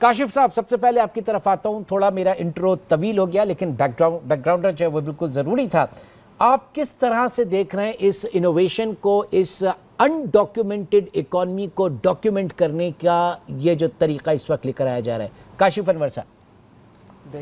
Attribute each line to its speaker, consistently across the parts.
Speaker 1: کاشف صاحب سب سے پہلے آپ کی طرف آتا ہوں. تھوڑا میرا انٹرو طویل ہو گیا لیکن بیک گراؤنڈر جو ہے وہ بالکل ضروری تھا. آپ کس طرح سے دیکھ رہے ہیں اس انوویشن کو, اس انڈاکیومنٹڈ اکانومی کو ڈاکیومنٹ کرنے کا یہ جو طریقہ اس وقت لے کر آیا جا رہا ہے؟ کاشف انور صاحب.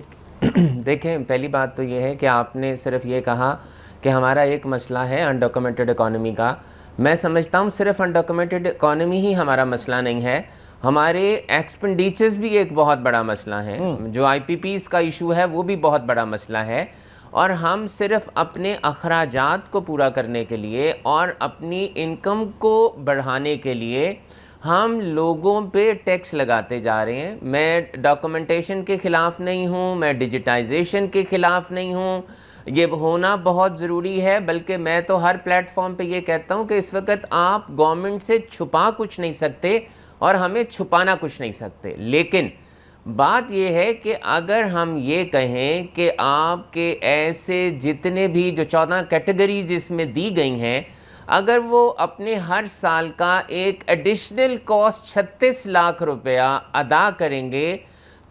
Speaker 2: دیکھیں, پہلی بات تو یہ ہے کہ آپ نے صرف یہ کہا کہ ہمارا ایک مسئلہ ہے انڈاکیومنٹڈ اکانومی کا. میں سمجھتا ہوں صرف انڈاکیومنٹڈ اکانومی ہی ہمارا مسئلہ نہیں ہے, ہمارے ایکسپینڈیچرز بھی ایک بہت بڑا مسئلہ ہے. جو آئی پی پیز کا ایشو ہے وہ بھی بہت بڑا مسئلہ ہے, اور ہم صرف اپنے اخراجات کو پورا کرنے کے لیے اور اپنی انکم کو بڑھانے کے لیے ہم لوگوں پہ ٹیکس لگاتے جا رہے ہیں. میں ڈاکومنٹیشن کے خلاف نہیں ہوں, میں ڈیجیٹائزیشن کے خلاف نہیں ہوں, یہ ہونا بہت ضروری ہے. بلکہ میں تو ہر پلیٹ فارم پہ یہ کہتا ہوں کہ اس وقت آپ گورنمنٹ سے چھپا کچھ نہیں سکتے اور ہمیں چھپانا کچھ نہیں سکتے. لیکن بات یہ ہے کہ اگر ہم یہ کہیں کہ آپ کے ایسے جتنے بھی جو 14 کیٹیگریز اس میں دی گئی ہیں, اگر وہ اپنے ہر سال کا ایک ایڈیشنل کاسٹ 36 لاکھ روپیہ ادا کریں گے,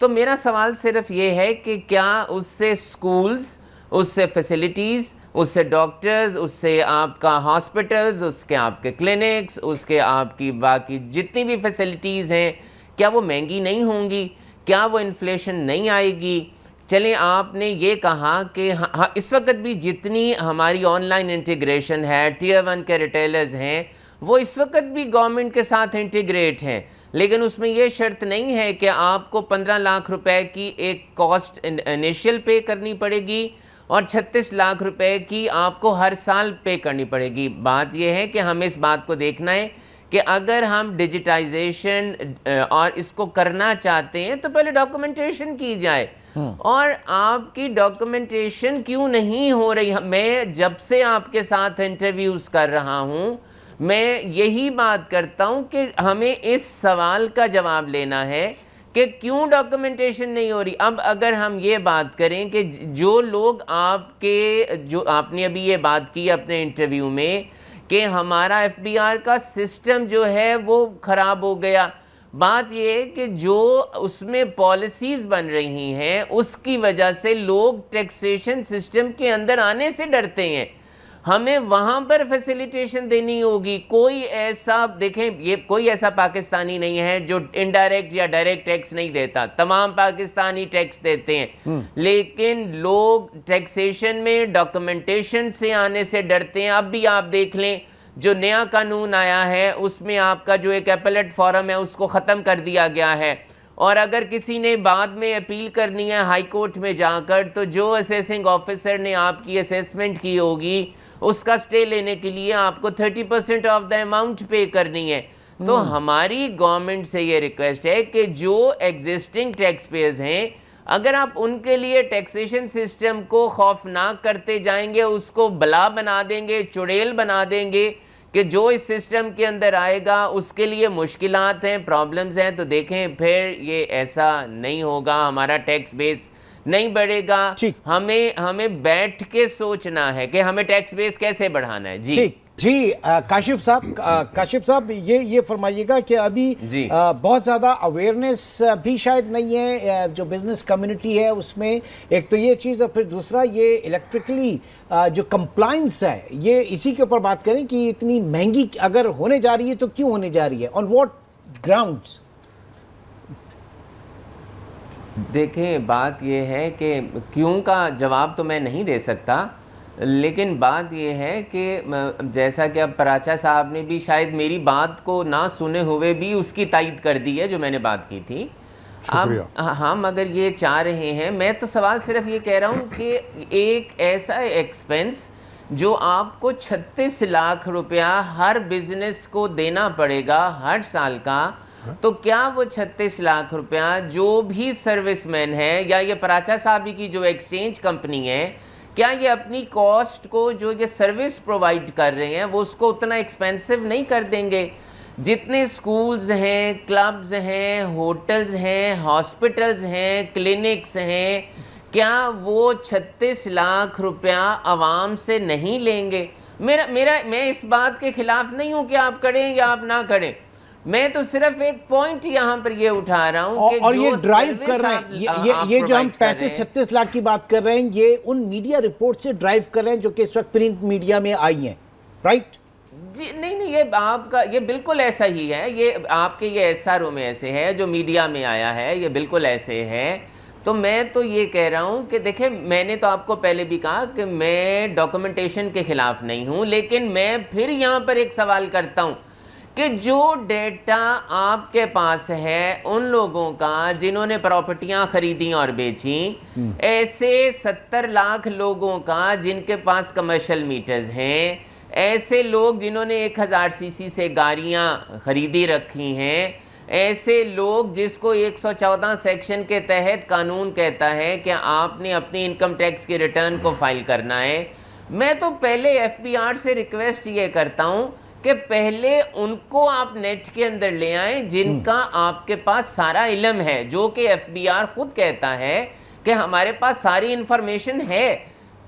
Speaker 2: تو میرا سوال صرف یہ ہے کہ کیا اس سے سکولز, اس سے فیسلٹیز, اس سے ڈاکٹرز, اس سے آپ کا ہاسپٹلز, اس کے آپ کے کلینکس, اس کے آپ کی باقی جتنی بھی فیسلٹیز ہیں, کیا وہ مہنگی نہیں ہوں گی؟ کیا وہ انفلیشن نہیں آئے گی؟ چلیں, آپ نے یہ کہا کہ اس وقت بھی جتنی ہماری آن لائن انٹیگریشن ہے, ٹیئر 1 کے ریٹیلرز ہیں, وہ اس وقت بھی گورنمنٹ کے ساتھ انٹیگریٹ ہیں, لیکن اس میں یہ شرط نہیں ہے کہ آپ کو 15 لاکھ روپے کی ایک کاسٹ انیشیل پے کرنی پڑے گی اور 36 لاکھ روپے کی آپ کو ہر سال پے کرنی پڑے گی. بات یہ ہے کہ ہمیں اس بات کو دیکھنا ہے کہ اگر ہم ڈیجیٹائزیشن اور اس کو کرنا چاہتے ہیں تو پہلے ڈاکومنٹیشن کی جائے. اور آپ کی ڈاکومنٹیشن کیوں نہیں ہو رہی؟ میں جب سے آپ کے ساتھ انٹرویوز کر رہا ہوں میں یہی بات کرتا ہوں کہ ہمیں اس سوال کا جواب لینا ہے کہ کیوں ڈاکومنٹیشن نہیں ہو رہی. اب اگر ہم یہ بات کریں کہ جو لوگ جو آپ نے ابھی یہ بات کی اپنے انٹرویو میں کہ ہمارا ایف بی آر کا سسٹم جو ہے وہ خراب ہو گیا, بات یہ ہے کہ جو اس میں پالیسیز بن رہی ہیں اس کی وجہ سے لوگ ٹیکسیشن سسٹم کے اندر آنے سے ڈرتے ہیں. ہمیں وہاں پر فیسیلیٹیشن دینی ہوگی. کوئی ایسا دیکھیں, یہ کوئی ایسا پاکستانی نہیں ہے جو انڈائریکٹ یا ڈائریکٹ ٹیکس نہیں دیتا, تمام پاکستانی ٹیکس دیتے ہیں, لیکن لوگ ٹیکسیشن میں ڈاکومنٹیشن سے آنے سے ڈرتے ہیں. اب بھی آپ دیکھ لیں جو نیا قانون آیا ہے اس میں آپ کا جو ایک اپیلیٹ فورم ہے اس کو ختم کر دیا گیا ہے, اور اگر کسی نے بعد میں اپیل کرنی ہے ہائی کورٹ میں جا کر تو جو اسیسنگ آفیسر نے آپ کی اسیسمنٹ کی ہوگی اس کا سٹے لینے کے لیے آپ کو 30% آف دا اماؤنٹ پے کرنی ہے. تو ہماری گورنمنٹ سے یہ ریکویسٹ ہے کہ جو ایگزسٹنگ ٹیکس پیئرز ہیں, اگر آپ ان کے لیے ٹیکسیشن سسٹم کو خوفناک کرتے جائیں گے, اس کو بلا بنا دیں گے, چڑیل بنا دیں گے کہ جو اس سسٹم کے اندر آئے گا اس کے لیے مشکلات ہیں, پرابلمز ہیں, تو دیکھیں پھر یہ ایسا نہیں ہوگا, ہمارا ٹیکس بیس نہیں بڑھے گا. ہمیں بیٹھ کے سوچنا ہے کہ ہمیں ٹیکس بیس کیسے بڑھانا ہے.
Speaker 1: جی کاشف صاحب یہ فرمائیے گا کہ ابھی بہت زیادہ اویئرنیس بھی شاید نہیں ہے جو بزنس کمیونٹی ہے اس میں, ایک تو یہ چیز, اور پھر دوسرا یہ الیکٹرکلی جو کمپلائنس ہے, یہ اسی کے اوپر بات کریں کہ اتنی مہنگی اگر ہونے جا رہی ہے تو کیوں ہونے جا رہی ہے, آن واٹ گراؤنڈز؟
Speaker 2: دیکھیں, بات یہ ہے کہ کیوں کا جواب تو میں نہیں دے سکتا, لیکن بات یہ ہے کہ جیسا کہ اب پراچا صاحب نے بھی شاید میری بات کو نہ سنے ہوئے بھی اس کی تائید کر دی ہے جو میں نے بات کی تھی. اب ہم اگر یہ چاہ رہے ہیں, میں تو سوال صرف یہ کہہ رہا ہوں کہ ایک ایسا ایکسپنس جو آپ کو 36 لاکھ روپیہ ہر بزنس کو دینا پڑے گا ہر سال کا, تو کیا وہ 36 لاکھ روپیہ جو بھی سروس مین ہے یا یہ پراچا صاحب کی جو ایکسچینج کمپنی ہے, کیا یہ اپنی کاسٹ کو جو یہ سروس پرووائڈ کر رہے ہیں وہ اس کو اتنا ایکسپینسو نہیں کر دیں گے؟ جتنے سکولز ہیں, کلبز ہیں, ہوٹلز ہیں, ہاسپٹلز ہیں, کلینکس ہیں, کیا وہ 36 لاکھ روپیہ عوام سے نہیں لیں گے؟ میں اس بات کے خلاف نہیں ہوں کہ آپ کریں یا آپ نہ کریں, میں تو صرف ایک پوائنٹ یہاں پر یہ اٹھا رہا ہوں کہ
Speaker 1: اور یہ
Speaker 2: جو
Speaker 1: ڈرائیو
Speaker 2: سروس
Speaker 1: کر رہے
Speaker 2: آپ-
Speaker 1: ہیں یہ جو ہم 35-36 لاکھ کی بات کر رہے ہیں یہ ان میڈیا رپورٹ سے ڈرائیو کر رہے ہیں جو کہ اس وقت پرنٹ میڈیا میں آئی ہیں، رائٹ؟
Speaker 2: جی نہیں یہ آپ کا یہ بالکل ایسا ہی ہے، یہ آپ کے یہ ایس آر او میں ایسے ہے، جو میڈیا میں آیا ہے یہ بالکل ایسے ہے۔ تو میں تو یہ کہہ رہا ہوں کہ دیکھیں میں نے تو آپ کو پہلے بھی کہا کہ میں ڈاکومنٹیشن کے خلاف نہیں ہوں، لیکن میں پھر یہاں پر ایک سوال کرتا ہوں کہ جو ڈیٹا آپ کے پاس ہے ان لوگوں کا جنہوں نے پراپرٹیاں خریدیں اور بیچیں، ایسے 70 لاکھ لوگوں کا جن کے پاس کمرشل میٹرز ہیں، ایسے لوگ جنہوں نے 1000 سی سی سے گاڑیاں خریدی رکھی ہیں، ایسے لوگ جس کو 114 سیکشن کے تحت قانون کہتا ہے کہ آپ نے اپنی انکم ٹیکس کی ریٹرن کو فائل کرنا ہے۔ میں تو پہلے ایف بی آر سے ریکویسٹ یہ کرتا ہوں کہ پہلے ان کو آپ نیٹ کے اندر لے آئیں جن کا آپ کے پاس سارا علم ہے، جو کہ ایف بی آر خود کہتا ہے کہ ہمارے پاس ساری انفارمیشن ہے۔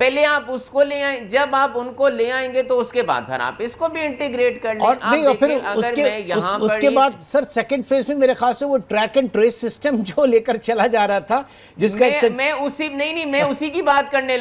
Speaker 2: پہلے آپ اس کو لے آئیں، جب آپ ان کو لے آئیں گے تو اس کے بعد پھر آپ اس کو بھی انٹیگریٹ کر لیں۔
Speaker 1: اور
Speaker 2: آپ
Speaker 1: نہیں، اور پھر
Speaker 2: دیکھیں اگر میں یہاں
Speaker 1: اس
Speaker 2: پر
Speaker 1: کے بعد سر سیکنڈ فیز میں میرے خیال سے وہ ٹریک اینڈ ٹریس سسٹم جو لے کر چلا جا رہا تھا جس کا
Speaker 2: میں اسی کی بات کرنے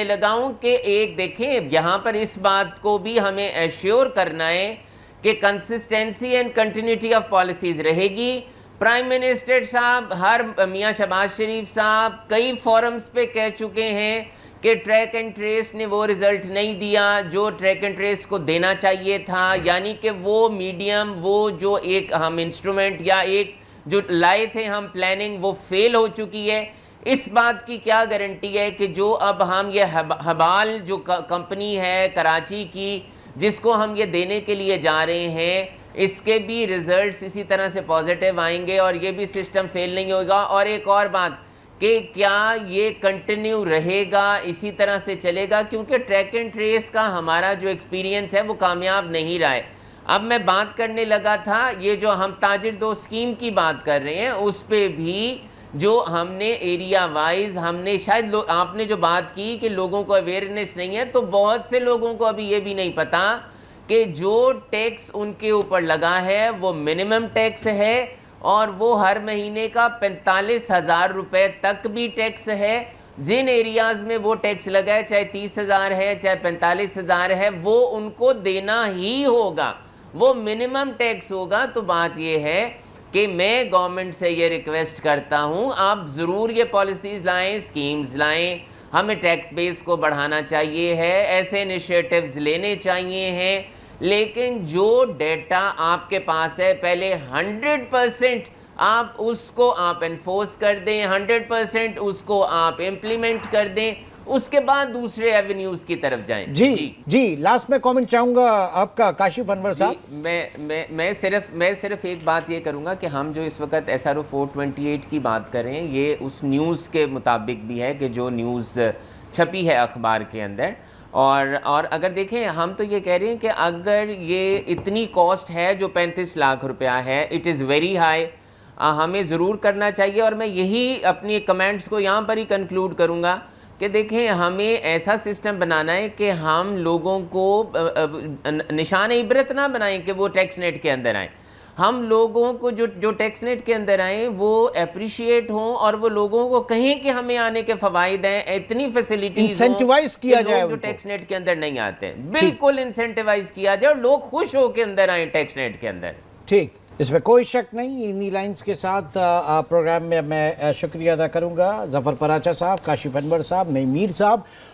Speaker 2: لگا ہوں کہ ایک دیکھیں یہاں پر اس بات کو بھی ہمیں ایشور کرنا ہے کہ consistency and continuity of policies رہے گی۔ پرائم منسٹر صاحب میاں شہباز شریف صاحب کئی فورمز پہ کہہ چکے ہیں کہ ٹریک اینڈ ٹریس نے وہ رزلٹ نہیں دیا جو ٹریک اینڈ ٹریس کو دینا چاہیے تھا، یعنی کہ وہ میڈیم، وہ جو ایک ہم انسٹرومنٹ یا ایک جو لائے تھے ہم پلاننگ، وہ فیل ہو چکی ہے۔ اس بات کی کیا گارنٹی ہے کہ جو اب ہم یہ حبال جو کمپنی ہے کراچی کی جس کو ہم یہ دینے کے لیے جا رہے ہیں، اس کے بھی ریزلٹس اسی طرح سے پازیٹیو آئیں گے اور یہ بھی سسٹم فیل نہیں ہوگا۔ اور ایک اور بات کہ کیا یہ کنٹینیو رہے گا، اسی طرح سے چلے گا، کیونکہ ٹریک اینڈ ٹریس کا ہمارا جو ایکسپیرینس ہے وہ کامیاب نہیں رہا ہے۔ اب میں بات کرنے لگا تھا یہ جو ہم تاجر دو اسکیم کی بات کر رہے ہیں اس پہ بھی جو ہم نے ایریا وائز ہم نے شاید آپ نے جو بات کی کہ لوگوں کو اویئرنیس نہیں ہے، تو بہت سے لوگوں کو ابھی یہ بھی نہیں پتا کہ جو ٹیکس ان کے اوپر لگا ہے وہ منیمم ٹیکس ہے اور وہ ہر مہینے کا 45,000 روپے تک بھی ٹیکس ہے۔ جن ایریاز میں وہ ٹیکس لگا ہے چاہے 30,000 ہے چاہے 45,000 ہے وہ ان کو دینا ہی ہوگا، وہ منیمم ٹیکس ہوگا۔ تو بات یہ ہے کہ میں گورنمنٹ سے یہ ریکویسٹ کرتا ہوں آپ ضرور یہ پالیسیز لائیں، اسکیمز لائیں، ہمیں ٹیکس بیس کو بڑھانا چاہیے ہے، ایسے انیشیٹیوز لینے چاہیے ہیں، لیکن جو ڈیٹا آپ کے پاس ہے پہلے 100% آپ اس کو آپ انفورس کر دیں، 100% اس کو آپ امپلیمنٹ کر دیں، اس کے بعد دوسرے ایونیوز کی طرف جائیں۔
Speaker 1: جی لاسٹ میں کامنٹ چاہوں گا آپ کا کاشف انور صاحب۔
Speaker 2: میں صرف ایک بات یہ کروں گا کہ ہم جو اس وقت ایس آر او 428 کی بات کر رہے ہیں یہ اس نیوز کے مطابق بھی ہے کہ جو نیوز چھپی ہے اخبار کے اندر، اور اگر دیکھیں ہم تو یہ کہہ رہے ہیں کہ اگر یہ اتنی کاسٹ ہے جو 35 لاکھ روپیہ ہے، اٹ از ویری ہائی، ہمیں ضرور کرنا چاہیے۔ اور میں یہی اپنی کمنٹس کو یہاں پر ہی کنکلوڈ کروں گا کہ دیکھیں ہمیں ایسا سسٹم بنانا ہے کہ ہم لوگوں کو نشان عبرت نہ بنائیں کہ وہ ٹیکس نیٹ کے اندر آئیں، ہم لوگوں کو جو ٹیکس نیٹ کے اندر آئیں وہ اپریشیٹ ہوں اور وہ لوگوں کو کہیں کہ ہمیں آنے کے فوائد ہیں، اتنی فیسلٹیز
Speaker 1: انسینٹیوائز کیا جائے
Speaker 2: جو ٹیکس نیٹ کے اندر نہیں آتے، بالکل انسینٹیوائز کیا جائے اور لوگ خوش ہو کے اندر آئیں ٹیکس نیٹ کے اندر۔
Speaker 1: ٹھیک، اس میں کوئی شک نہیں۔ انہی لائنز کے ساتھ پروگرام میں میں شکریہ ادا کروں گا ظفر پراچا صاحب، کاشف انور صاحب، نئی میر صاحب